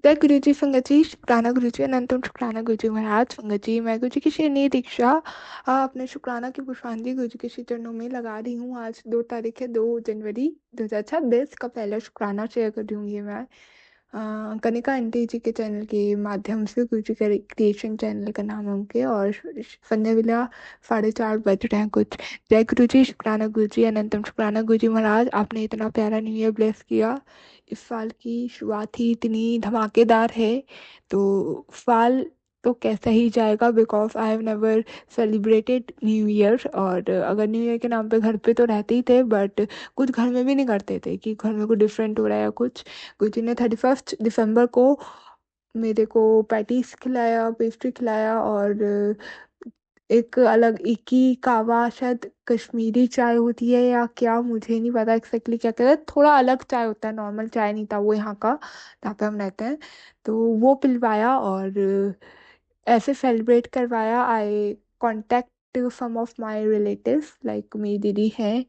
जय गुरु जी संगत जी शुक्राना गुरु जी अनंतम शुक्राना गुरु जी महाराज संगत जी मैं गुरु जी की श्री दीक्षा अपने शुक्राना की पुष्पांजलि गुरु जी के श्री चरणों में लगा रही हूँ। आज 2 तारीख है, 2 जनवरी 2026 का पहला शुक्राना शेयर कर रही हूँ। ये मैं कनिका आंटी जी के चैनल के माध्यम से, गुरु जी का क्रिएशन चैनल का नाम है उनके, और संध्या वेला 4:30 बज रहे हैं कुछ। जय गुरु जी शुक्राना गुरु जी अनंतम शुक्राना गुरु जी महाराज, आपने इतना प्यारा न्यू ईयर ब्लेस किया। इस साल की शुरुआत ही इतनी धमाकेदार है, तो साल तो कैसा ही जाएगा, because I have never celebrated new year. और अगर न्यू ईयर के नाम पे घर पे तो रहते ही थे, बट कुछ घर में भी नहीं करते थे कि घर में कुछ डिफरेंट हो रहा है या कुछ। कुछ ने 31 दिसंबर को मेरे को पैटीज खिलाया, पेस्ट्री खिलाया, और एक अलग इकी कावा, शायद कश्मीरी चाय होती है या क्या, मुझे नहीं पता एक्जैक्टली क्या कहते हैं, थोड़ा अलग चाय होता है, नॉर्मल चाय नहीं था वो यहाँ का जहाँ पे हम रहते हैं। तो वो पिलवाया और ऐसे सेलिब्रेट करवाया। I contact some of my relatives, like मेरी दीदी हैं,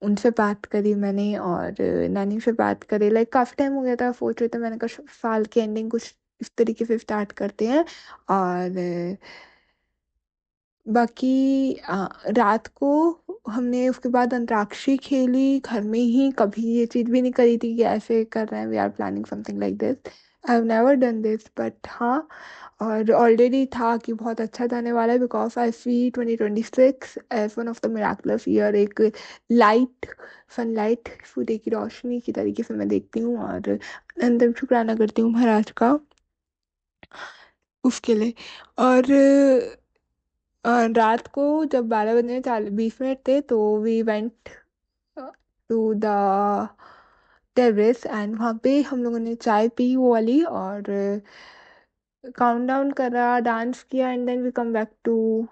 उनसे बात करी मैंने, और नानी से बात करी। लाइक काफ़ी टाइम हो गया था, सोच रहे थे, मैंने कहा साल की एंडिंग कुछ इस तरीके से स्टार्ट करते हैं। और बाकी रात को हमने उसके बाद अंतराक्षरी खेली घर में ही। कभी ये चीज़ भी नहीं करी थी कि ऐसे कर रहे हैं, we are planning something like this. I have never done this, but हाँ, और ऑलरेडी था कि बहुत अच्छा जाने वाला है, because I see 2026 as one of the miraculous year. एक लाइट, सनलाइट, सूर्य की रोशनी की तरीके से मैं देखती हूँ, और अंतिम शुक्राना करती हूँ महाराज का उसके लिए। और रात को जब 12 बजने 20 मिनट थे, तो we went to the terrace, and वहाँ पे हम लोगों ने चाय पी वो वाली, और काउंट डाउन करा, डांस किया, and then we come back to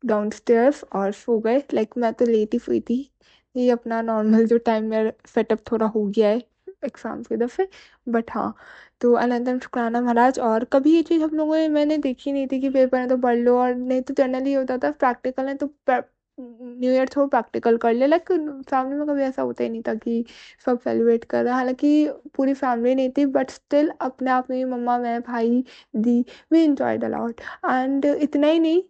downstairs और सो गए। लाइक मैं तो लेट ही सोई थी, ये अपना नॉर्मल जो टाइम में सेटअप थोड़ा हो गया है एग्जाम के दफे। बट हाँ, तो अनंतम शुक्राना महाराज। और कभी ये चीज़ हम लोगों ने, मैंने देखी नहीं थी कि पेपर है तो पढ़ लो, और नहीं तो जनरली होता था प्रैक्टिकल है तो न्यू ईयर थोड़ा प्रैक्टिकल कर ले। लाइक फैमिली में कभी ऐसा होता ही नहीं था कि सब सेलिब्रेट कर रहे हैं। हालांकि पूरी फैमिली नहीं थी, बट स्टिल अपने आप में मम्मा, मैं, भाई, दी, वी इंजॉयड अलॉट। एंड इतना ही नहीं,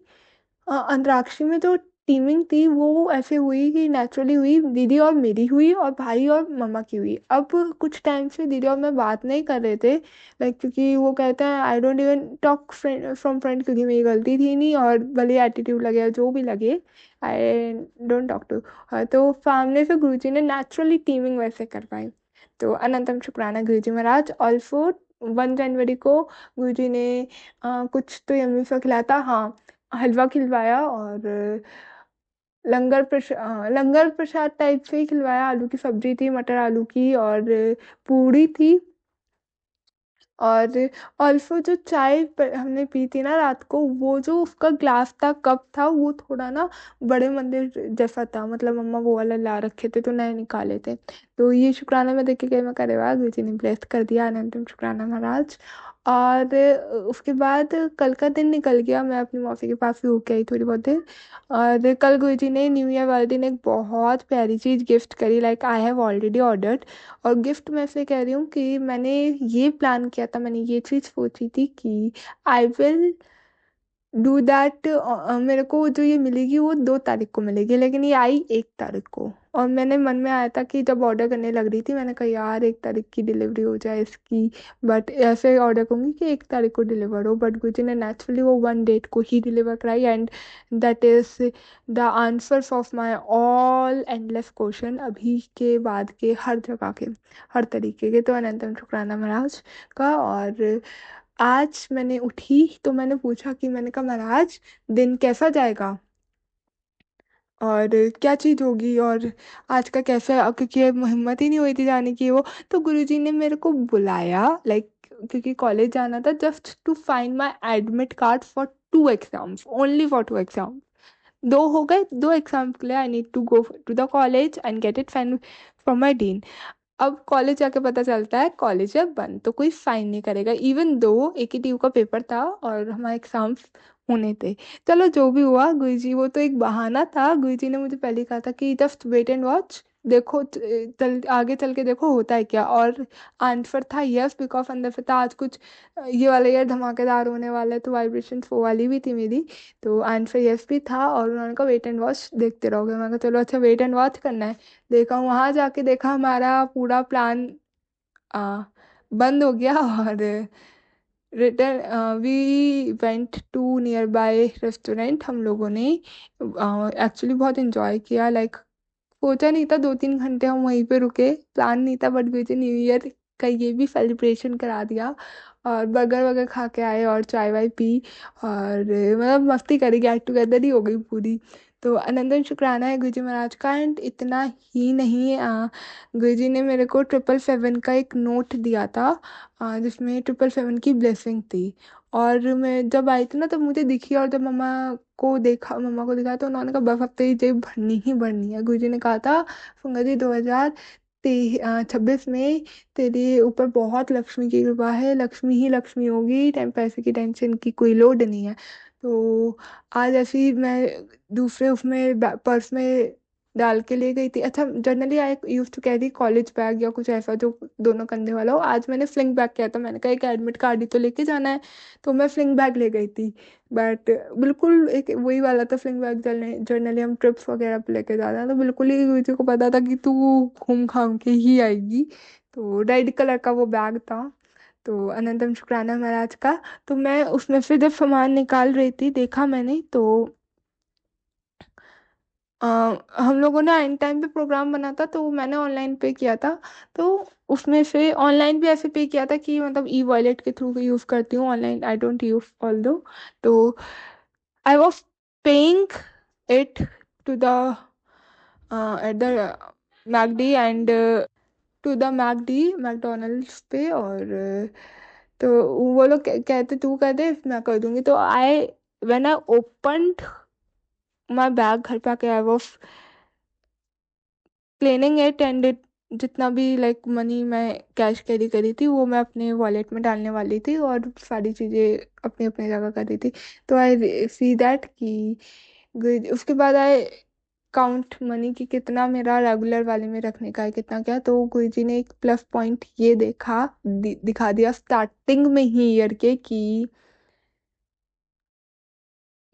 अंतराक्षरी में जो टीमिंग थी वो ऐसे हुई कि नेचुरली हुई, दीदी और मेरी हुई और भाई और मम्मा की हुई। अब कुछ टाइम से दीदी और मैं बात नहीं कर रहे थे, लाइक क्योंकि वो कहते हैं I don't even talk from friend, क्योंकि मेरी गलती थी नहीं, और भले एटीट्यूड लगे या जो भी लगे, आई डोंट टॉक टू। तो सामने से गुरुजी ने नेचुरली टीमिंग वैसे करवाई। तो अनंतम शुक्राना गुरुजी महाराज। ऑल्सो 1 जनवरी को गुरुजी ने कुछ तो यम्मी सा खिलाया था, हाँ, हलवा खिलवाया, और लंगर प्रसाद टाइप से ही खिलवाया। आलू की सब्जी थी, मटर आलू की, और पूड़ी थी। और ऑल्सो जो हमने पी थी ना रात को, वो जो उसका ग्लास था, कप था, वो थोड़ा ना बड़े मंदिर जैसा था, मतलब मम्मा वो वाला ला रखे थे तो नए निकाले थे। तो ये शुक्राना में देख के गई, मैं करे वाह, गुरु जी ने ब्लेस कर दिया, अनंतम शुक्राना महाराज। और उसके बाद कल का दिन निकल गया, मैं अपनी मौसी के पास भी होके आई थोड़ी बहुत देर। और कल गुरु जी ने न्यू ईयर वाले दिन एक बहुत प्यारी चीज़ गिफ्ट करी, like I have already ordered. और गिफ्ट मैं से कह रही हूँ कि मैंने ये प्लान किया था, मैंने ये चीज़ सोची थी कि आई विल डू दैट। मेरे को जो ये मिलेगी वो 2 तारीख को मिलेगी, लेकिन ये आई 1 तारीख को। और मैंने मन में आया था कि जब ऑर्डर करने लग रही थी, मैंने कहा यार 1 तारीख की डिलीवरी हो जाए इसकी, बट ऐसे ऑर्डर करूँगी कि 1 तारीख को डिलीवर हो। बट गुरुजी ने नेचुरली वो 1 डेट को ही डिलीवर कराई, and that is the answers of my all endless question, अभी के बाद के हर जगह के, हर तरीके के। तो अनंतम शुक्राना महाराज का। और आज मैंने उठी तो मैंने पूछा कि, मैंने कहा महाराज दिन कैसा जाएगा और क्या चीज़ होगी, और आज का कैसा, क्योंकि अब हिम्मत ही नहीं हुई थी जाने की वो। तो गुरुजी ने मेरे को बुलाया, लाइक क्योंकि कॉलेज जाना था, just to find my admit card for 2 exams, only for 2 exam. दो हो गए, 2 एग्जाम्स के लिए I need to go to the college and get it fine from my dean. अब कॉलेज जाके पता चलता है कॉलेज है बंद, तो कोई साइन नहीं करेगा, इवन दो AKTU का पेपर था और हमारे एग्जाम्स होने थे। चलो जो भी हुआ, गुरुजी वो तो एक बहाना था, गुरुजी ने मुझे पहले ही कहा था कि जस्ट वेट एंड वॉच, देखो चल आगे चल के देखो होता है क्या। और आंसर था यस, बिकॉज अंदर से था आज कुछ ये वाला ईयर धमाकेदार होने वाला है, तो वाइब्रेशन वो वाली भी थी मेरी। तो आंसर यस भी था, और उन्होंने कहा वेट एंड वॉच देखते रहोगे। मैं कहा चलो अच्छा वेट एंड वॉच करना है। देखा वहां जाके, देखा हमारा पूरा प्लान बंद हो गया। और return we went to nearby restaurant. हम लोगों ने एक्चुअली बहुत इंजॉय किया। लाइक सोचा नहीं था 2-3 घंटे हम वहीं पे रुके, प्लान नहीं था, बट मुझे न्यू ईयर का ये भी सेलिब्रेशन करा दिया। और बर्गर वगैरह खा के आए और चाय वाय पी, और मतलब मस्ती करी, गेट टुगेदर ही हो गई पूरी। तो अनंतन शुक्राना है गुरुजी महाराज का। एंड इतना ही नहीं, गुरुजी ने मेरे को 777 का एक नोट दिया था, जिसमें 777 की ब्लेसिंग थी। और मैं जब आई थी ना तब मुझे दिखी, और जब मम्मा को दिखा तो उन्होंने कहा बस अब तेरी जेब भरनी ही भरनी है। गुरुजी ने कहा था फुंगा जी 2026 में तेरे ऊपर बहुत लक्ष्मी की कृपा है, लक्ष्मी ही लक्ष्मी होगी, टाइम पैसे की टेंशन की कोई लोड नहीं है। तो आज ऐसे ही मैं दूसरे उसमें पर्स में डाल के ले गई थी। अच्छा, generally I use to carry college bag या कुछ ऐसा जो दोनों कंधे वाला हो। आज मैंने फ्लिंग बैग किया था, मैंने कहा एक एडमिट कार्ड ही तो लेके जाना है, तो मैं फ्लिंग बैग ले गई थी। बट बिल्कुल एक वही वाला था फ्लिंग बैग, जनरली हम ट्रिप्स वगैरह पे लेके जाते हैं, तो बिल्कुल ही मुझे को पता था कि तू घूम घाम के ही आएगी। तो रेड कलर का वो बैग था। तो अनंतम शुक्राना महाराज का। तो मैं उसमें से जब सामान निकाल रही थी, देखा मैंने तो अ, हम लोगों ने आइन टाइम पे प्रोग्राम बना था, तो मैंने ऑनलाइन पे किया था। तो उसमें से ऑनलाइन भी ऐसे पे किया था कि मतलब ई वॉलेट के थ्रू यूज़ करती हूँ, online I don't use although. तो I was paying it to the at the McD and to the McD McDonald's पे। और तो वो लोग कहते तू कर दे मैं कर दूंगी। तो I when I opened my bag घर पे आके, I was cleaning it and जितना भी लाइक मनी मैं कैश कैरी करी थी वो मैं अपने वॉलेट में डालने वाली थी, और सारी चीज़ें अपनी अपनी जगह कर रही थी। तो आई सी दैट कि उसके बाद आई काउंट मनी कि कितना मेरा रेगुलर वाले में रखने का है, कितना क्या। तो गुरुजी ने एक प्लस पॉइंट ये दिखा दिया स्टार्टिंग में ही ईयर के कि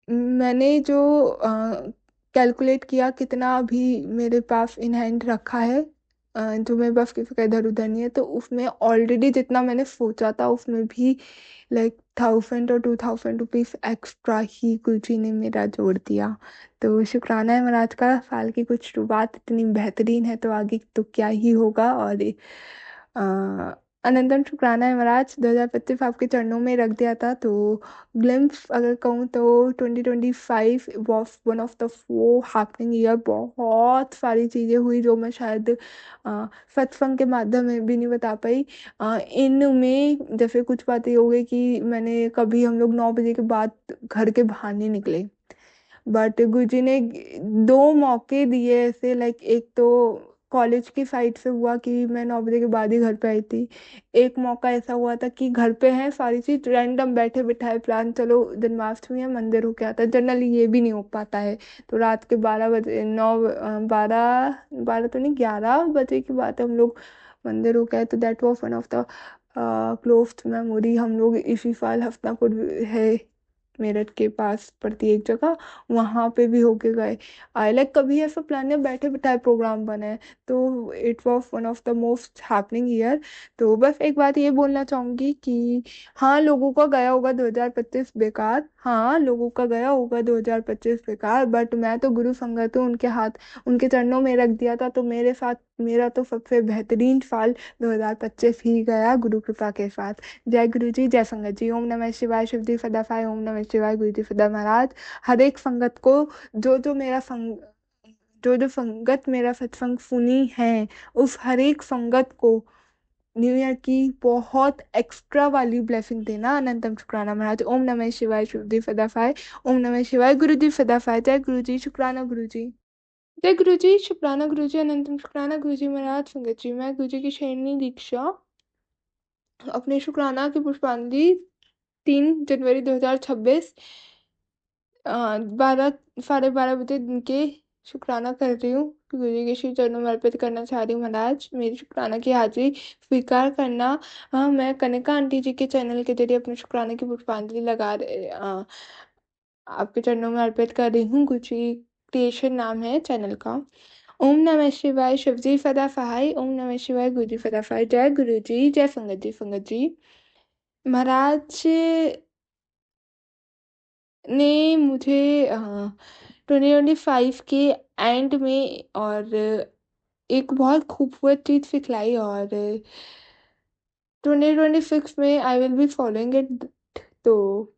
मैंने जो कैलकुलेट किया कितना अभी मेरे पास इन हैंड रखा है, जो मेरे पास किसी का इधर उधर नहीं है, तो उसमें ऑलरेडी जितना मैंने सोचा था उसमें भी लाइक 1,000 और 2,000 रुपीज एक्स्ट्रा ही गुरुजी ने मेरा जोड़ दिया। तो शुक्राना है महाराज का, साल की कुछ शुरुआत इतनी बेहतरीन है तो आगे तो क्या ही होगा। और अनंतन शुक्राना है महाराज, 2025 आपके चरणों में रख दिया था। तो ग्लिम्स अगर कहूँ तो 2025 वॉज वन ऑफ द वो हैपनिंग ईयर। बहुत सारी चीज़ें हुई जो मैं शायद सत्संग के माध्यम में भी नहीं बता पाई। इनमें जैसे कुछ बातें हो गई कि मैंने कभी हम लोग 9 बजे के बाद घर के बाहर नहीं निकले, बट गुरुजी ने दो मौके दिए ऐसे। लाइक एक तो कॉलेज की साइड से हुआ कि मैं 9 बजे के बाद ही घर पे आई थी। एक मौका ऐसा हुआ था कि घर पे हैं सारी चीज रैंडम बैठे बिठाए प्लान, चलो जन्माष्टमी है मंदिर होके आता है, जनरली ये भी नहीं हो पाता है। तो रात के 12 बजे, 12 तो नहीं 11 बजे की बात है, हम लोग मंदिर होके आए। तो that was one of the closed memory. हम लोग इसी साल हफ्तापुर है मेरठ के पास पड़ती है एक जगह, वहां पे भी होके गए। आई लाइक कभी ऐसा प्लान नहीं, बैठे बिठाए प्रोग्राम बने। तो it was one of the most happening year. तो बस एक बात ये बोलना चाहूंगी कि हाँ लोगों का गया होगा 2025 बेकार, हाँ लोगों का गया होगा 2025 बेकार, बट मैं तो गुरु संगत हूँ, उनके हाथ उनके चरणों में रख दिया था। तो मेरे साथ मेरा तो सबसे बेहतरीन साल 2025 ही गया गुरु कृपा के साथ। जय गुरु जी, जय संगत जी। ओम नमः शिवाय, शिव जी सदा साई। ओम नमः शिवाय, गुरु जी सदा महाराज। हर एक संगत को, जो जो मेरा संग जो जो संगत मेरा सत्संग सुनी है, उस हर एक संगत को न्यू ईयर की बहुत एक्स्ट्रा वाली ब्लेसिंग देना। अनंतम शुक्राना महाराज। ओम नमः शिवाय, शिव जी सदा साई। ओम नमः शिवाय, गुरु जी सदा साई। जय गुरु जी, शुक्राना गुरु जी। जय गुरु जी, शुक्राना गुरु जी। अनंतम शुक्राना गुरु जी महाराज। संगत जी, मैं गुरु जी की शैनी दीक्षा अपने शुक्राना की पुष्पांजलि 3 जनवरी 2026 12 12:30 दिन के शुक्राना कर रही हूँ कि गुरु जी के श्री चरणों में अर्पित करना चाह रही हूँ महाराज, मेरी शुक्राना की हाजिरी स्वीकार करना। हाँ, मैं कनिका आंटी जी के चैनल के जरिए अपने शुक्राने की पुष्पांजलि आपके चरणों में अर्पित कर रही हूँ। गुरु जी क्रिएशन नाम है चैनल का। ओम नमः शिवाय, शिवजी फदा फहाई। ओम नमः शिवाय, गुरु जी फदा फहाई। जय गुरु जी, जय संगत जी, संगत जी। महाराज ने मुझे 2025 के एंड में और एक बहुत खूबसूरत चीज सिखलाई, और 2026 में I will be following it. तो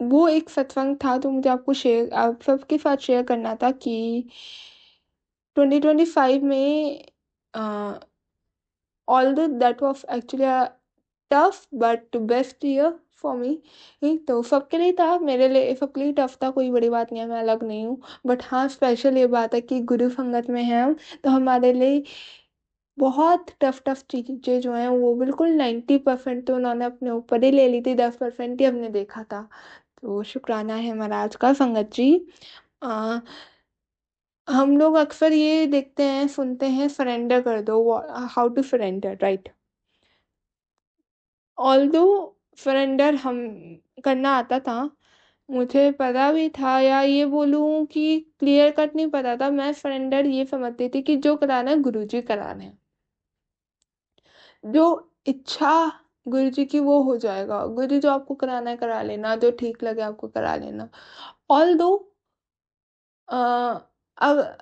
वो एक सत्संग था, तो मुझे आप सबके साथ शेयर करना था कि 2025 में although that was actually a tough but best year for me। तो सबके लिए था, मेरे लिए सबके लिए टफ था, कोई बड़ी बात नहीं है, मैं अलग नहीं हूँ। बट हाँ, स्पेशल ये बात है कि गुरु संगत में है हम, तो हमारे लिए बहुत टफ टफ चीजें जो हैं वो बिल्कुल 90% तो उन्होंने अपने ऊपर ही ले ली थी, 10% ही हमने देखा था। तो शुक्राना है महाराज का, संगत जी। आ, हम लोग अक्सर ये देखते हैं, सुनते हैं, सरेंडर कर दो, how to surrender, right. Although surrender हम करना आता था, मुझे पता भी था, या ये बोलूं कि क्लियर कट नहीं पता था, मैं सरेंडर ये समझती थी कि जो कराना है गुरुजी करा रहे हैं, जो इच्छा गुरु जी की वो हो जाएगा। गुरु जी जो आपको कराना है करा लेना, जो ठीक लगे आपको करा लेना। ऑल दो अगर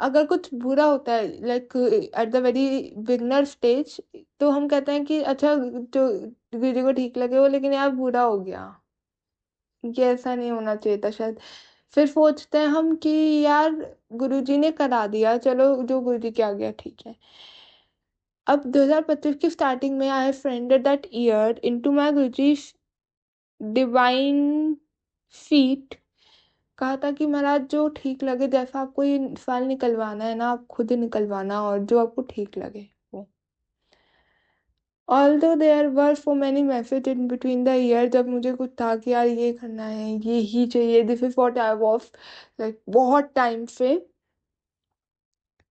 अगर कुछ बुरा होता है, like at the very beginner stage, तो हम कहते हैं कि अच्छा जो गुरु जी को ठीक लगे वो, लेकिन यार बुरा हो गया, ये ऐसा नहीं होना चाहिए था शायद। फिर सोचते हैं हम कि यार गुरुजी ने करा दिया, चलो जो गुरुजी के आ गया ठीक है। अब 2025 की स्टार्टिंग में I friended that year into my Guruji divine feet. कहा था कि महाराज जो ठीक लगे, जैसा आपको ये फाइल निकलवाना है ना, आप खुद ही निकलवाना, और जो आपको ठीक लगे वो। Although there were so many messages in between the year, जब मुझे कुछ था कि यार ये करना है, ये ही चाहिए, this is what I was like, बहुत टाइम से।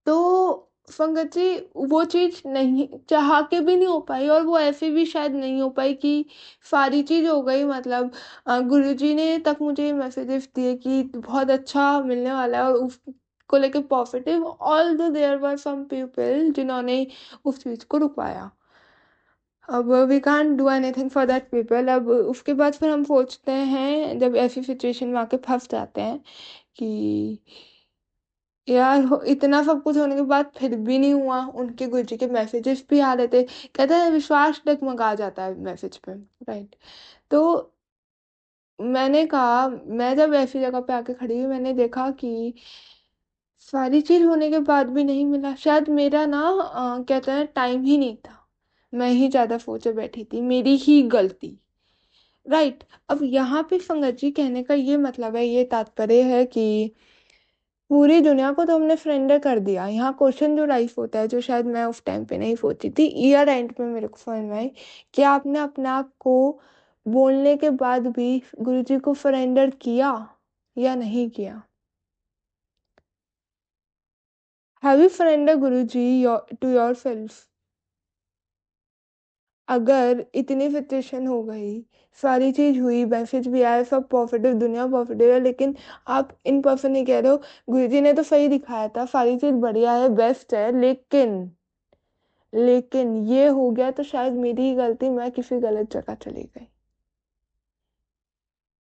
तो संगत जी, वो चीज नहीं चाह के भी नहीं हो पाई, और वो ऐसे भी शायद नहीं हो पाई कि सारी चीज हो गई। मतलब गुरुजी ने तक मुझे मैसेजेस दिए कि बहुत अच्छा मिलने वाला है, और उसको लेके positive. Although there were some people जिन्होंने उस चीज को रुकवाया। अब we can't do anything for that people. अब उसके बाद फिर हम सोचते हैं, जब ऐसी सिचुएशन में आके फंस जाते हैं, कि यार इतना सब कुछ होने के बाद फिर भी नहीं हुआ। उनके गुरुजी के मैसेजेस भी आ रहे थे, कहते हैं विश्वास डगमगा जाता है मैसेज पे, राइट। तो मैंने कहा, मैं जब ऐसी जगह पे आके खड़ी हुई, मैंने देखा कि सारी चीज होने के बाद भी नहीं मिला। शायद मेरा ना कहते हैं टाइम ही नहीं था, मैं ही ज्यादा सोचे बैठी थी, मेरी ही गलती, राइट। अब यहाँ पे संगत जी कहने का ये मतलब है, ये तात्पर्य है कि पूरी दुनिया को तो हमने सरेंडर कर दिया। यहाँ क्वेश्चन जो राइज होता है, जो शायद मैं उस टाइम पे नहीं सोची थी, ईयर एंड में मेरे को समझ में आई कि आपने अपने आप को बोलने के बाद भी गुरुजी को सरेंडर किया या नहीं किया। Have you surrender Guruji to yourself? अगर इतनी सिचुएशन हो गई, सारी चीज हुई, मैसेज भी आया, सब पॉजिटिव, दुनिया पॉजिटिव है, लेकिन आप इन पर्सन नहीं कह रहे हो गुरुजी ने तो सही दिखाया था, सारी चीज बढ़िया है, बेस्ट है, लेकिन ये हो गया, तो शायद मेरी ही गलती, मैं किसी गलत जगह चली गई।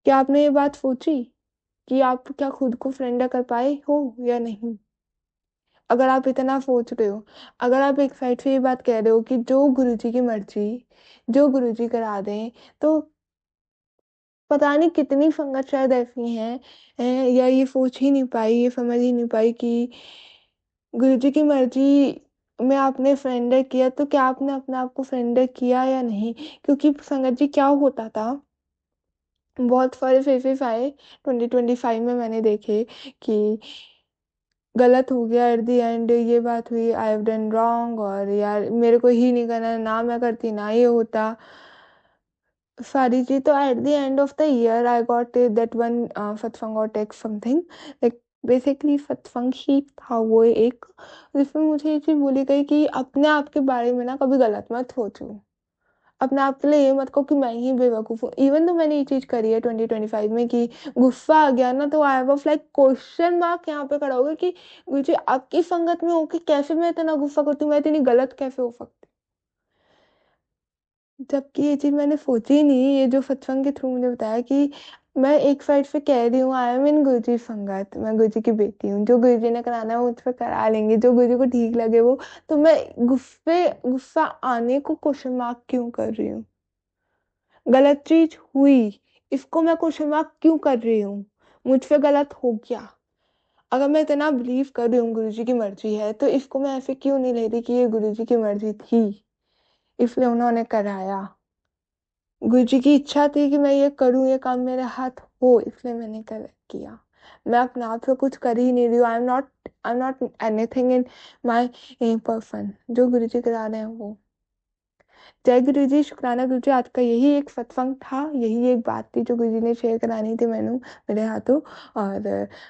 क्या आपने ये बात सोची कि आप क्या खुद को फ्रेंड कर पाए हो या नहीं? अगर आप इतना सोच रहे हो, अगर आप एक साइड से ये बात कह रहे हो कि जो गुरुजी की मर्जी, जो गुरुजी करा दें, तो पता नहीं कितनी संगत शायद ऐसी हैं, या ये सोच ही नहीं पाई, ये समझ ही नहीं पाई कि गुरुजी की मर्जी में आपने सरेंडर किया, तो क्या आपने अपने आप को सरेंडर किया या नहीं? क्योंकि संगत जी क्या होता था, बहुत सारे फेसेस आए 2025 में, मैंने देखे कि गलत हो गया एट द एंड, ये बात हुई, आई हैव डन रॉन्ग, और यार मेरे को ही नहीं करना, ना मैं करती ना ये होता। सारी चीज तो at the end of the year I got that one सत्संग और टेक्स्ट समथिंग लाइक बेसिकली सत्संग ही था वो एक, जिसमें मुझे ये चीज बोली गई कि अपने आप के बारे में ना कभी गलत मत सोचो। अपने आप के लिए ये मत कहो कि मैं ही बेवकूफ हूँ। इवन तो मैंने ये चीज करी है 2025 में कि गुस्सा आ गया ना तो I was like question mark यहाँ पे खड़ा हो गया कि मुझे आपकी संगत में होके कैसे मैं इतना गुस्सा करती हूँ, मैं इतनी गलत कैसे हो सकती हूँ? जबकि ये चीज मैंने सोची ही नहीं। ये जो सत्संग के थ्रू मुझे बताया कि मैं एक साइड से कह रही हूँ आई एम इन गुरुजी संगत, मैं गुरुजी की बेटी हूँ, जो गुरुजी ने कराना है वो मुझ पर करा लेंगे, जो गुरुजी को ठीक लगे वो। तो मैं गुस्सा आने को क्वेश्चन मार्क क्यों कर रही हूँ? गलत चीज हुई, इसको मैं क्वेश्चन मार्क क्यों कर रही हूँ? मुझसे गलत हो गया। अगर मैं इतना बिलीव कर रही हूँ गुरुजी की मर्जी है तो इसको मैं ऐसे क्यों नहीं ले रही कि ये गुरुजी की मर्जी थी, इसलिए उन्होंने कराया। गुरुजी की इच्छा थी कि मैं ये करूँ, ये काम मेरे हाथ हो, इसलिए मैंने किया। मैं अपने आप से कुछ कर ही नहीं रही हूँ। I am not anything in my person, जो गुरुजी करा रहे हैं वो। जय गुरु जी, शुक्राना गुरु जी। आज का यही एक सत्संग था, यही एक बात थी जो गुरु जी ने शेयर करानी थी मैंने मेरे हाथों। और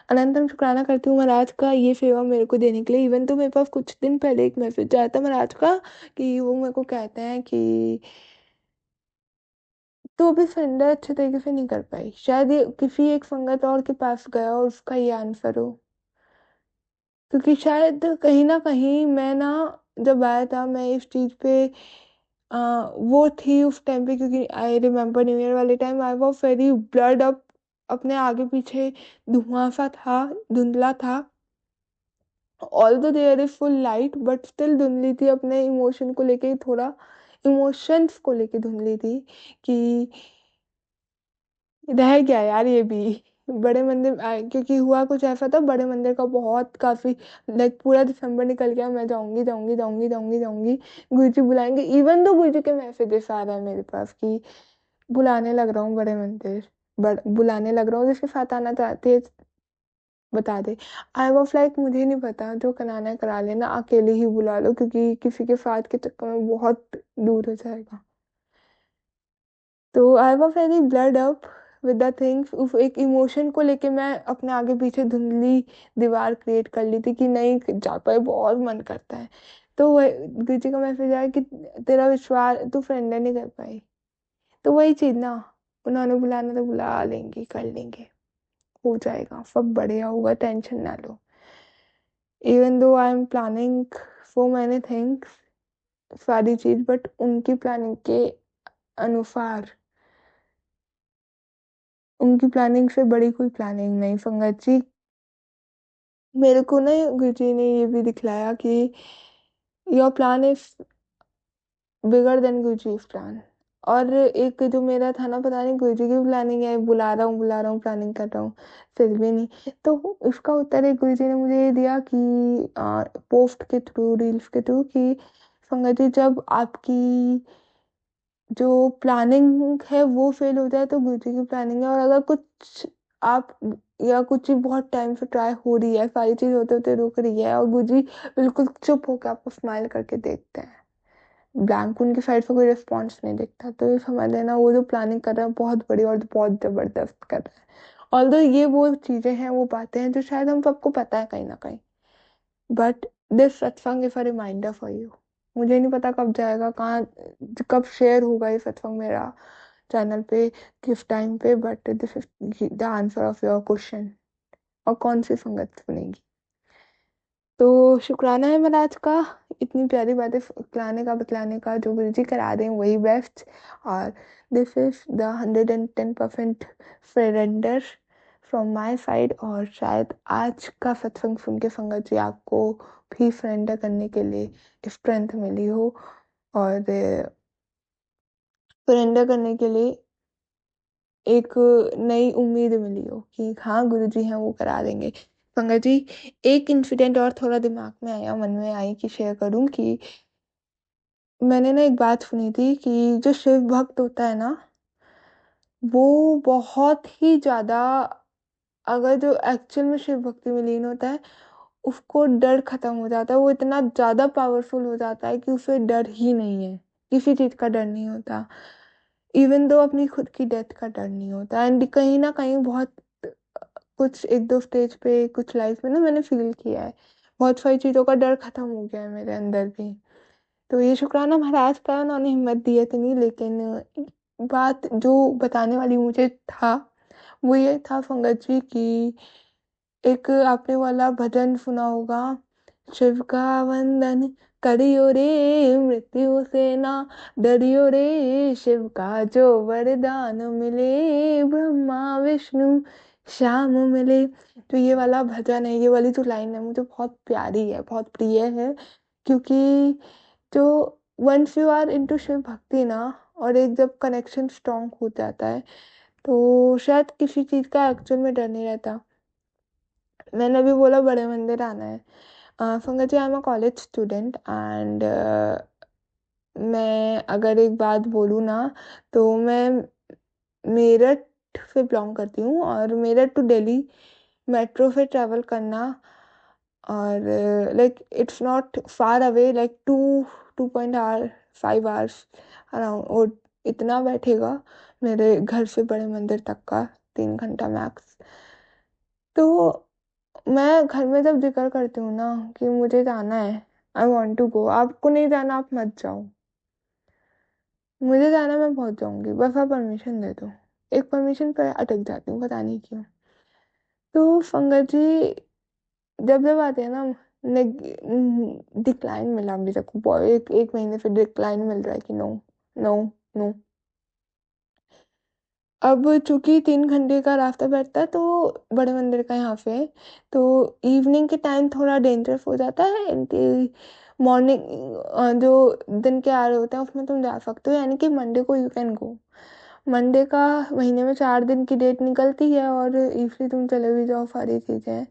अनंतम शुक्राना करती हूँ महाराज का ये सेवा मेरे को देने के लिए। इवन तो मेरे पास कुछ दिन पहले एक मैसेज आया था महाराज का कि वो मेरे को कहते हैं कि तू अभी सरेंडर अच्छे तरीके से नहीं कर पाई, शायद ये किसी एक संगत और के पास गया और उसका ये आंसर हो। क्योंकि शायद कहीं ना कहीं मैं ना, जब आया था मैं इस चीज पे वो थी उस टाइम पे, क्योंकि आई रिमेम्बर न्यू ईयर वाले time I was very blood up, अपने आगे पीछे धुआं सा था, धुंधला था। Although there is full light but still धुंधली थी, अपने इमोशन को लेके थोड़ा, इमोशंस को लेके धुंधली थी कि रह गया यार ये भी। बड़े मंदिर क्योंकि हुआ कुछ ऐसा था, बड़े मंदिर का बहुत काफी लाइक पूरा दिसंबर निकल गया, मैं जाऊंगी जाऊंगी जाऊंगी जाऊंगी जाऊंगी, गुरुजी बुलाएंगे। इवन तो गुरुजी के मैसेजेस आ रहे हैं मेरे पास कि बुलाने लग रहा हूँ बड़े मंदिर, बुलाने लग रहा हूँ, जिसके साथ आना चाहते हैं बता दे। आई वॉज लाइक मुझे नहीं पता, जो कराना है करा लेना, अकेले ही बुला लो, क्योंकि किसी के साथ के चक्कर में बहुत दूर हो जाएगा। तो I was very blood up with the things, उस एक इमोशन को लेके मैं अपने आगे पीछे धुंधली दीवार क्रिएट कर ली थी कि नहीं जा पाए, बहुत मन करता है। तो वह गुरु जी का मैसेज आया कि तेरा विश्वास, तू फ्रेंड नहीं कर पाई। तो वही चीज ना, उन्होंने बुलाना तो बुला लेंगे, कर लेंगे, हो जाएगा, सब बढ़िया होगा, टेंशन ना लो। Even though I am planning so many things, सारी चीज, बट उनकी प्लानिंग के अनुसार, उनकी प्लानिंग से बड़ी कोई प्लानिंग नहीं संगत जी। मेरे को ना गुरुजी ने ये भी दिखलाया कि your plan is bigger than Guruji's plan. और एक जो मेरा था ना, पता नहीं गुरुजी की प्लानिंग है, बुला रहा हूँ प्लानिंग कर रहा हूँ, फिर भी नहीं। तो इसका उत्तर एक गुरुजी ने मुझे ये दिया कि पोस्ट के थ्रू, रील्स के थ्रू, कि संगत जी जब आपकी जो प्लानिंग है वो फेल हो जाए तो गुरुजी की प्लानिंग है, और अगर कुछ आप, या कुछ चीज बहुत टाइम से ट्राई हो रही है, सारी चीज होते होते रुक रही है, और गुरुजी बिल्कुल चुप होकर आपको स्माइल करके देखते हैं, ब्लैंक, उनकी साइड से कोई रिस्पॉन्स नहीं दिखता, तो ये समझ लेना वो जो प्लानिंग कर रहे हैं बहुत बड़ी और बहुत जबरदस्त कर रहे हैं। ऑल्दो ये वो चीजें हैं, वो बातें हैं जो शायद हम सबको पता है कहीं ना कहीं, but this satsang is a reminder for you. मुझे नहीं पता कब जाएगा, कहाँ, कब शेयर होगा ये सत्संग मेरा चैनल पे, किस टाइम पे, but this is the answer of your question. और कौन सी संगत सुनेगी? तो शुक्राना है महाराज का, इतनी प्यारी बातें खिलाने का बतलाने का, जो गुरु जी करा रहे हैं वही बेस्ट। और this is the 110% surrender from my side. और शायद आज का सत्संग सुन के संगत जी आपको भी सरेंडर करने के लिए स्ट्रेंथ मिली हो, और सरेंडर करने के लिए एक नई उम्मीद मिली हो कि हाँ गुरुजी हैं वो करा देंगे। पंकज जी, एक इंसिडेंट और थोड़ा दिमाग में आया, मन में आई कि शेयर करूं कि मैंने ना एक बात सुनी थी कि जो शिव भक्त होता है ना, वो बहुत ही ज्यादा, अगर जो एक्चुअल में शिव भक्ति में लीन होता है उसको डर खत्म हो जाता है, वो इतना ज्यादा पावरफुल हो जाता है कि उसे डर ही नहीं है, किसी चीज का डर नहीं होता। इवन दो अपनी खुद की डेथ का डर नहीं होता। एंड कहीं ना कहीं बहुत कुछ एक दो स्टेज पे कुछ लाइफ में ना मैंने फील किया है, बहुत सारी चीज़ों का डर खत्म हो गया है मेरे अंदर भी। तो ये शुक्राना महाराज का, उन्होंने हिम्मत दी है इतनी। लेकिन बात जो बताने वाली मुझे था वो ये था पंकज जी की, एक आपने वाला भजन सुना होगा, शिव का वंदन करियो रे, मृत्यु से ना डरियो रे, शिव का जो वरदान मिले, ब्रह्मा विष्णु श्याम मिले। तो ये वाला भजन है, ये वाली जो लाइन है मुझे बहुत प्यारी है, बहुत प्रिय है। क्योंकि जो once you are into Shiv bhakti ना, और एक जब कनेक्शन स्ट्रांग हो जाता है तो शायद किसी चीज का एक्चुअल में डर नहीं रहता। मैंने अभी बोला बड़े मंदिर आना है। Pankaj ji, I am a college student and मैं अगर एक बात बोलूँ ना, तो मैं मेरठ से बिलोंग करती हूँ, और मेरठ टू दिल्ली मेट्रो से ट्रैवल करना, और like it's not far away, like 2.5 hours around, और इतना बैठेगा मेरे घर से बड़े मंदिर तक का, 3 घंटा मैक्स। तो मैं घर में जब जिक्र करती हूँ ना कि मुझे जाना है, आई वॉन्ट टू गो, आपको नहीं जाना आप मत जाओ, मुझे जाना मैं पहुंच जाऊंगी, बस आप परमिशन दे दो। एक परमिशन पर अटक जाती हूँ, पता नहीं क्यों। तो संगत जी, जब जब आते हैं ना, डिक्लाइन मिला मेरे को, एक महीने से डिक्लाइन मिल रहा है कि नो, नो, नो। अब चूंकि 3 घंटे का रास्ता बैठता है तो बड़े मंदिर का यहाँ से, तो इवनिंग के टाइम थोड़ा डेंजरस हो जाता है। मॉर्निंग जो दिन के आ रहे होते हैं उसमें तुम जा सकते हो, यानी कि मंडे को यू कैन गो। मंडे का महीने में 4 दिन की डेट निकलती है, और इफली तुम चले भी जाओ, सारी चीजें।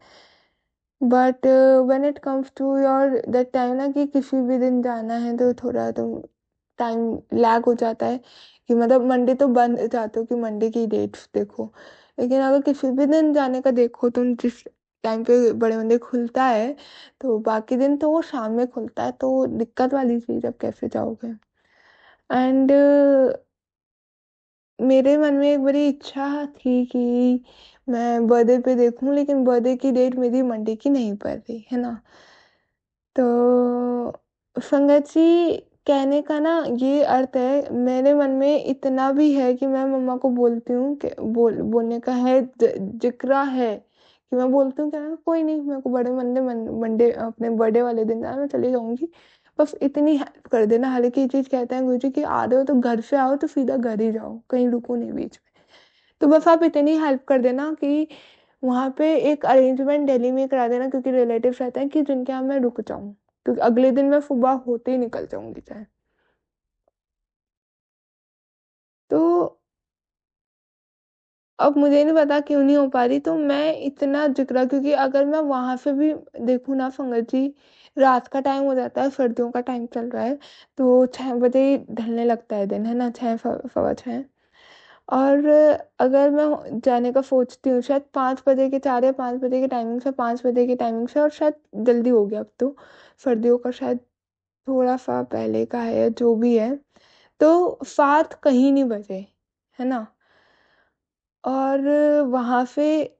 But when it comes to your that time ना, कि किसी भी दिन जाना है तो थोड़ा तुम टाइम लैग हो जाता है, कि मतलब मंडे तो बंद जाते हो कि मंडे की डेट्स देखो। लेकिन अगर किसी भी दिन जाने का देखो तुम, जिस टाइम पे बड़े मंदिर खुलता है, तो बाकी दिन तो वो शाम में खुलता है, तो दिक्कत वाली चीज, अब कैसे जाओगे। एंड मेरे मन में एक बड़ी इच्छा थी कि मैं बर्थडे पे देखूं, लेकिन बर्थडे की डेट मेरी मंडे की नहीं पड़ रही है ना। तो संगत जी, कहने का ना ये अर्थ है, मेरे मन में इतना भी है कि मैं मम्मा को बोलती हूँ कि बोलने का है, जिक्र है कि मैं बोलती हूँ क्या, कोई नहीं, मेरे को बड़े मंडे मंडे अपने बर्थडे वाले दिन जाना, मैं चली जाऊंगी, बस इतनी हेल्प कर देना। हालांकि ये चीज कहते हैं गुरु जी कि आ रहे हो तो घर से आओ, तो सीधा घर ही जाओ, कहीं रुको नहीं बीच में। तो बस आप इतनी हेल्प कर देना कि वहां पे एक अरेंजमेंट दिल्ली में करा देना, क्योंकि रिलेटिव्स रहते हैं कि जिनके यहाँ मैं रुक जाऊं, क्योंकि अगले दिन मैं सुबह होते ही निकल जाऊंगी चाहे। तो अब मुझे नहीं पता क्यों नहीं हो पा रही, तो मैं इतना जिक्र, क्योंकि अगर मैं वहां से भी देखूँ ना संगत जी, रात का टाइम हो जाता है, सर्दियों का टाइम चल रहा है, तो 6 बजे ही ढलने लगता है दिन, है ना, 6 सवा 6। और अगर मैं जाने का सोचती हूँ, शायद 5 बजे के, 4 या 5 बजे के टाइमिंग से, 5 बजे के टाइमिंग से, और शायद जल्दी हो गया अब तो, सर्दियों का शायद थोड़ा सा पहले का है, जो भी है। तो 7 कहीं नहीं बजे, है ना। और वहां से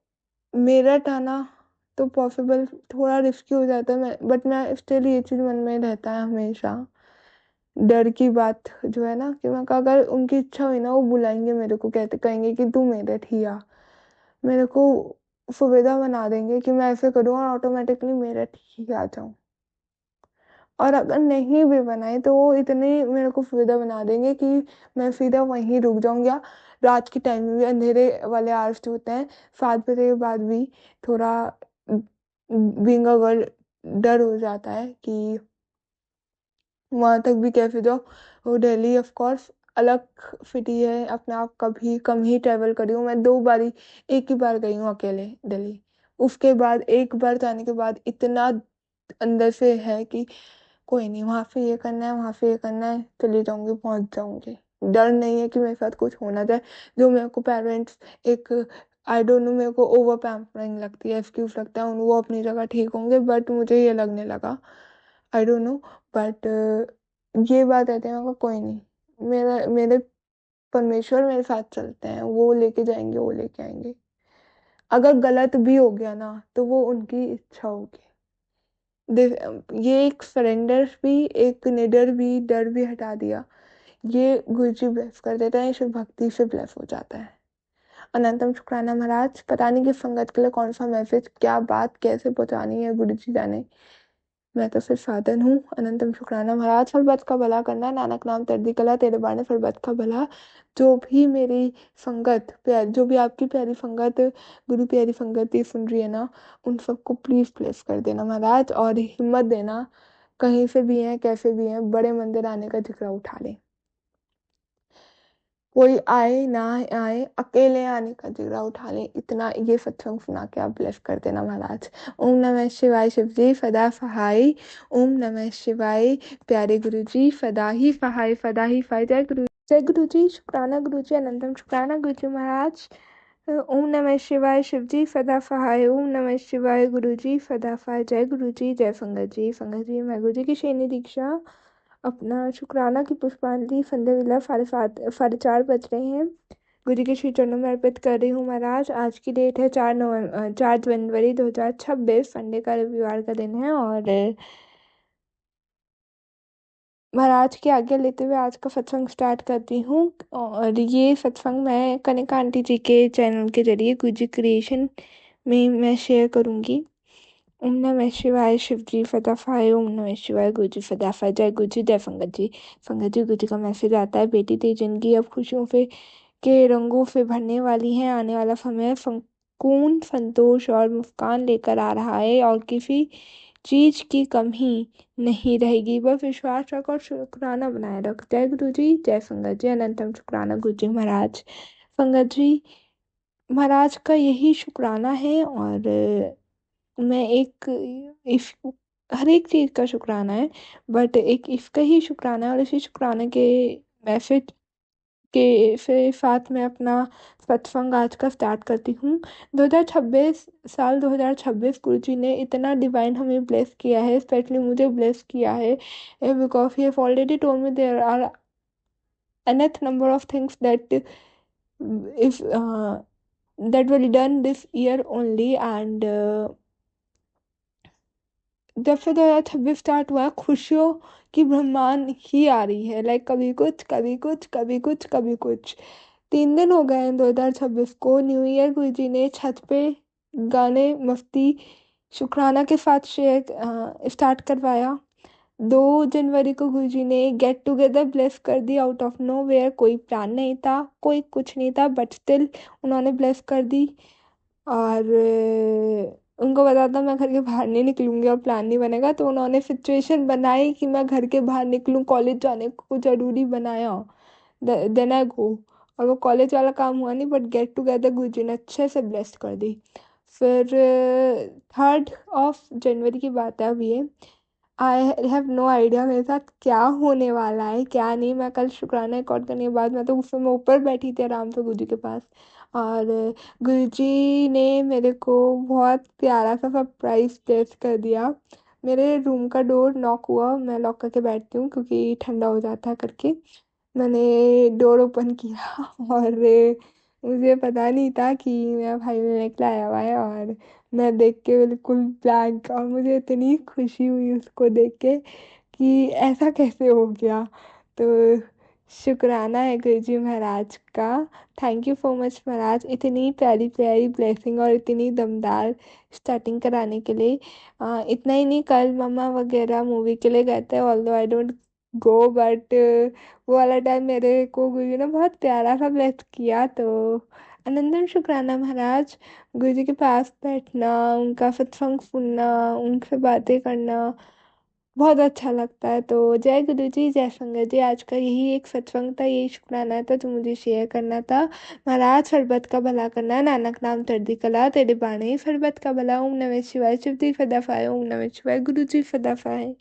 मेरठ आना तो पॉसिबल थोड़ा रिस्की हो जाता है, मैं बट मैं स्टिल, ये चीज मन में रहता है हमेशा, डर की बात जो है ना, कि मैं कहा, अगर उनकी इच्छा हुई ना, वो बुलाएंगे मेरे को, कहते कहेंगे कि तू मेरठ ही आ, मेरे को सुविधा बना देंगे कि मैं ऐसे करूँ और ऑटोमेटिकली मेरठ ही आ जाऊं। और अगर नहीं भी बनाए तो वो इतनी मेरे को सुविधा बना देंगे कि मैं सीधा वहीं रुक जाऊंगी, या रात के टाइम में भी अंधेरे वाले आवर्स जो होते हैं, 7 बजे के बाद भी थोड़ा बीइंग अ गर्ल डर हो जाता है कि वहां तक भी कैसे जाओ। वो दिल्ली ऑफ कोर्स अलग सिटी है, अपने आप कभी कम ही ट्रेवल करी हूँ मैं, 2 बारी, एक ही बार गई हूँ अकेले दिल्ली। उसके बाद एक बार जाने के बाद इतना अंदर से है कि कोई नहीं, वहां पे ये करना है, वहां पे ये करना है, चली जाऊंगी, पहुंच जाऊंगी। डर नहीं है कि मेरे साथ कुछ होना जाए, जो मेरे को पेरेंट्स एक, आई डोंट नो, मेरे को ओवर पैम्परिंग लगती है, एक्सक्यूज लगता है, वो अपनी जगह ठीक होंगे, बट मुझे ये लगने लगा, आई डोंट नो। बट ये बात कहते हैं कोई नहीं, मेरा मेरे परमेश्वर मेरे साथ चलते हैं, वो लेके जाएंगे, वो लेके आएंगे। अगर गलत भी हो गया ना तो वो उनकी इच्छा होगी। ये एक सरेंडर भी, एक निडर भी, डर भी हटा दिया। ये गुरुजी ब्लेस कर देते हैं, शिव भक्ति से ब्लेस हो जाता है। अनंतम शुक्राना महाराज। पता नहीं किस संगत के लिए कौन सा मैसेज, क्या बात कैसे पहुंचानी है, गुरुजी जाने। मैं तो सिर्फ साधन हूँ। अनंतम शुक्राना महाराज। सर्वत का भला करना, नानक नाम तरदी कला, तेरे बाणे सर्वत का भला। जो भी मेरी संगत प्यार, जो भी आपकी प्यारी संगत, गुरु प्यारी संगत ये सुन रही है ना, उन सबको प्लीज प्लेस कर देना महाराज, और हिम्मत देना। कहीं से भी हैं, कैसे भी हैं, बड़े मंदिर आने का जिक्र उठा लें। कोई आए ना आए, अकेले आने का जिगरा उठा ले, इतना ये सत्संग सुना के आप ब्लेस कर देना महाराज। ओम नमः शिवाय। शिव जी सदा सहाय। ओम नमः शिवाय। प्यारे गुरु जी सदा ही सहाय, सदा ही सहाय। जय गुरु, जय गुरु जी। शुक्राना गुरु जी। अनंतम शुक्राना गुरु जी महाराज। ओम नमः शिवाय। शिव जी सदा सहाय। ओम नमः शिवाय। गुरु जी सदा सहाय। जय गुरु जी। जय संगत जी। संगत जी मैं गुरु जी की शयनी दीक्षा अपना शुक्राना की पुष्पांजलि संध्या वेला 7:30 4:30 बज रहे हैं, गुरु के श्री चरणों में अर्पित कर रही हूँ महाराज। आज की डेट है 4 जनवरी 2026, संडे का रविवार का दिन है। और महाराज की आज्ञा लेते हुए आज का सत्संग स्टार्ट करती हूँ। और ये सत्संग मैं कनिका आंटी जी के चैनल के जरिए गुरु क्रिएशन में मैं शेयर करूँगी। ओम नमः शिवाय। शिव जी फटाफाय। ओम नमः शिवाय। गुरु जी फटाफाय। जय गुरु जी। जय संगत जी। संगत जी, गुरु जी का मैसेज आता है, बेटी तेरी जिंदगी अब खुशियों से के रंगों से भरने वाली है। आने वाला समय सुकून, संतोष और मुस्कान लेकर आ रहा है, और किसी चीज की कमी नहीं रहेगी। बस विश्वास रख और शुक्राना बनाए रख। जय गुरु जी। जय संगत जी। अनंतम शुक्राना गुरु जी महाराज। संगत जी, महाराज का यही शुक्राना है। और मैं एक इस हर एक चीज का शुक्राना है, बट एक इसका ही शुक्राना है। और इसी शुक्राने के मैसेज के से साथ मैं अपना सत्संग आज का स्टार्ट करती हूँ। 2026 गुरु जी ने इतना डिवाइन हमें ब्लेस किया है, स्पेशली मुझे ब्लेस किया है, because he have already told me there are enough number of things that if that will done this year only. And जब से 2026 स्टार्ट हुआ, खुशियों की ब्रह्मांड ही आ रही है। लाइक कभी कुछ, कभी कुछ, कभी कुछ, कभी कुछ। 3 दिन हो गए हैं 2026 को। न्यू ईयर गुरु जी ने छत पे गाने मस्ती शुक्राना के साथ शेयर स्टार्ट करवाया। 2 जनवरी को गुरु जी ने गेट टुगेदर ब्लेस कर दी आउट ऑफ नो वेयर। कोई प्लान नहीं था, कोई कुछ नहीं था, बट स्टिल उन्होंने ब्लेस कर दी। और उनको पता था मैं घर के बाहर नहीं निकलूंगी और प्लान नहीं बनेगा, तो उन्होंने सिचुएशन बनाई कि मैं घर के बाहर निकलूं, कॉलेज जाने को जरूरी बनाया। देन आई गो। और वो कॉलेज वाला काम हुआ नहीं, बट गेट टुगेदर गुरुजी ने अच्छे से ब्लेस कर दी। फिर 3 जनवरी की बात है अब ये। आई हैव नो आइडिया मेरे साथ क्या होने वाला है, क्या नहीं। मैं कल शुक्राना रिकॉर्ड करने के बाद मैं तो उस समय ऊपर बैठी थी आराम से गुरुजी के पास। और गुरुजी ने मेरे को बहुत प्यारा सा सरप्राइज पेश कर दिया। मेरे रूम का डोर नॉक हुआ, मैं लॉक करके बैठती हूँ क्योंकि ठंडा हो जाता है करके। मैंने डोर ओपन किया और मुझे पता नहीं था कि मेरा भाई मेरे निकला आया हुआ है। और मैं देख के बिल्कुल ब्लैंक, और मुझे इतनी खुशी हुई उसको देख के कि ऐसा कैसे हो गया। तो शुक्राना है गुरु जी महाराज का। थैंक यू सो मच महाराज, इतनी प्यारी प्यारी ब्लेसिंग और इतनी दमदार स्टार्टिंग कराने के लिए। इतना ही नहीं, कल मम्मा वगैरह मूवी के लिए गए थे, although I don't go, but वो वाला टाइम मेरे को गुरु जी ने बहुत प्यारा सा ब्लेस किया। तो अनंतम शुक्राना महाराज। गुरु जी के पास बैठना, उनका सत्संग सुनना, उनसे बातें करना बहुत अच्छा लगता है। तो जय गुरु जी। जय संगत जी। आज का यही एक सत्संग था, यही शुक्राना था जो मुझे शेयर करना था। महाराज सरबत का भला करना, नानक नाम चढ़ती कला, तेरे बाणे सरबत का भला। ओम नमः शिवाय। शिव जी फदाफाय। ओम नमः शिवाय। गुरु जी फदाफाय।